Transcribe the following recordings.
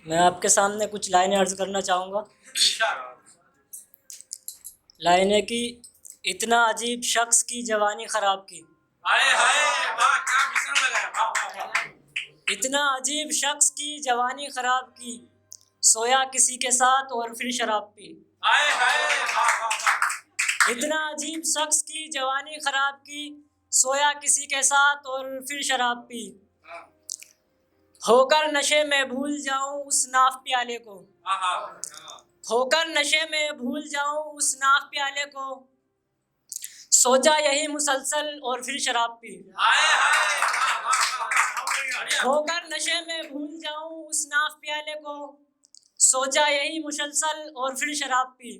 मैं आपके सामने कुछ लाइनें अर्ज करना चाहूँगा। लाइनें की इतना अजीब शख्स की जवानी ख़राब की। हाय हाय वाह क्या मिश्रण लगाया, वाह वाह वाह। इतना अजीब शख्स की जवानी ख़राब की, सोया किसी के साथ और फिर शराब पी। हाय हाय वाह वाह वाह। इतना अजीब शख्स की जवानी ख़राब की, सोया किसी के साथ और फिर शराब पी। होकर नशे में भूल जाऊं उस नाफ प्याले को। होकर नशे में भूल जाऊं उस नाफ प्याले को, सोचा यही मुसलसल और फिर शराब पी। हाय हाय वाह वाह वाह। होकर नशे में भूल जाऊं उस नाफ प्याले को, सोचा यही मुसलसल और फिर शराब पी।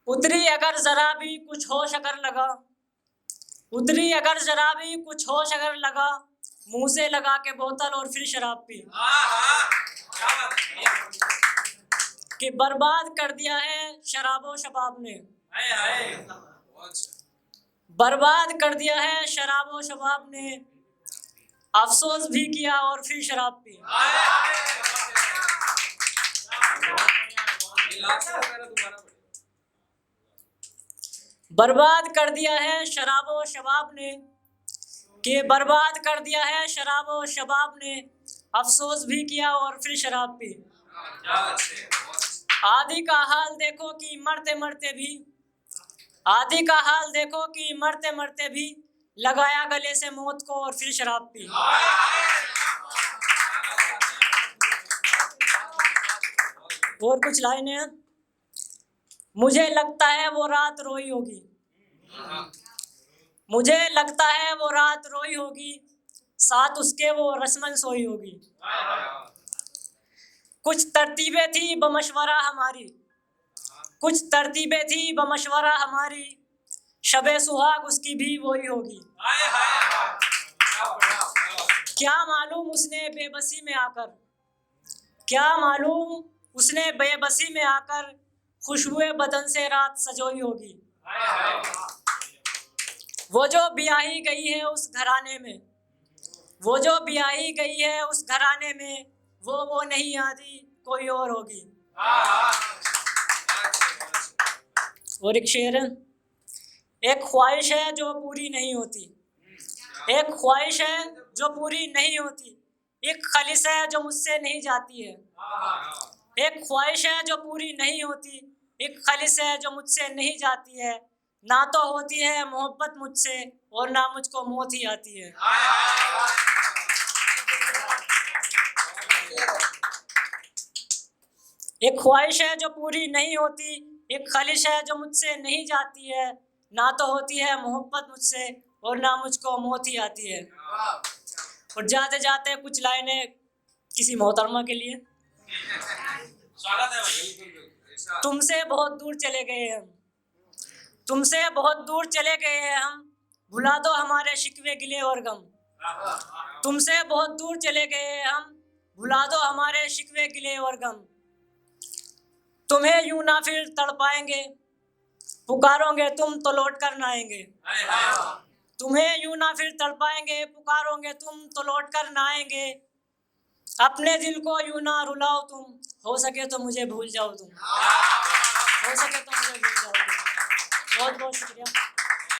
उतरी अगर जरा भी कुछ होश अगर लगा, उतरी अगर जरा भी कुछ होश अगर लगा, मुंह से लगा के बोतल और फिर शराब पी। कि बर्बाद कर दिया है शराबो शबाब ने। हाय हाय बर्बाद कर दिया है शराबो शबाब ने, अफसोस भी किया और फिर शराब पी। बर्बाद कर दिया है शराबो शबाब ने, कि बर्बाद कर दिया है शराबो शबाब ने, अफसोस भी किया और फिर शराब पी। आदि का हाल देखो कि मरते मरते भी, आदि का हाल देखो कि मरते मरते भी, लगाया गले से मौत को और फिर शराब पी। और कुछ लाइनें हैं। मुझे लगता है वो रात रोई होगी, मुझे लगता है वो रात रोई होगी, साथ उसके वो रस्मन सोई होगी। कुछ तरतीबें थी बमशवरा हमारी, कुछ तरतीबें थी बमशवरा हमारी, शबे सुहाग उसकी भी वही होगी। क्या मालूम उसने बेबसी में आकर, क्या मालूम उसने बेबसी में आकर, खुशबुए बदन से रात सजोई होगी। वो जो ब्याही गई है उस घराने में, वो जो ब्याही गई है उस घराने में, वो नहीं आती कोई और होगी। और एक शेर है। एक ख्वाहिश है जो पूरी नहीं होती, एक ख्वाहिश है जो पूरी नहीं होती, एक ख्वाहिश है जो मुझसे नहीं जाती है। एक ख्वाहिश है जो पूरी नहीं होती, एक ख्वाहिश है जो मुझसे नहीं जाती है, ना तो होती है मोहब्बत मुझसे और ना मुझको मौत ही आती है। एक ख्वाहिश है जो पूरी नहीं होती, एक ख्वाहिश है जो मुझसे नहीं जाती है, ना तो होती है मोहब्बत मुझसे और ना मुझको मौत ही आती है। और जाते जाते कुछ लाइनें किसी मोहतरमा के लिए। स्वागत है भाई। तुमसे बहुत दूर चले गए हम, तुमसे बहुत दूर चले गए हैं हम, भुला दो हमारे शिकवे गिले और गम। तुमसे बहुत दूर चले गए हैं हम, भुला दो हमारे शिकवे गिले और गम। तुम्हें यूं ना फिर तड़पाएंगे, पुकारोगे तुम तो लौट कर ना आएंगे। तुम्हें यूं ना फिर तड़पाएंगे, पुकारोगे तुम तो लौट कर ना आएंगे। अपने दिल को यूं ना रुलाओ तुम, हो सके तो मुझे भूल जाओ तुम, हो सके तो मुझे भूल जाओ तुम। बहुत बहुत शुक्रिया।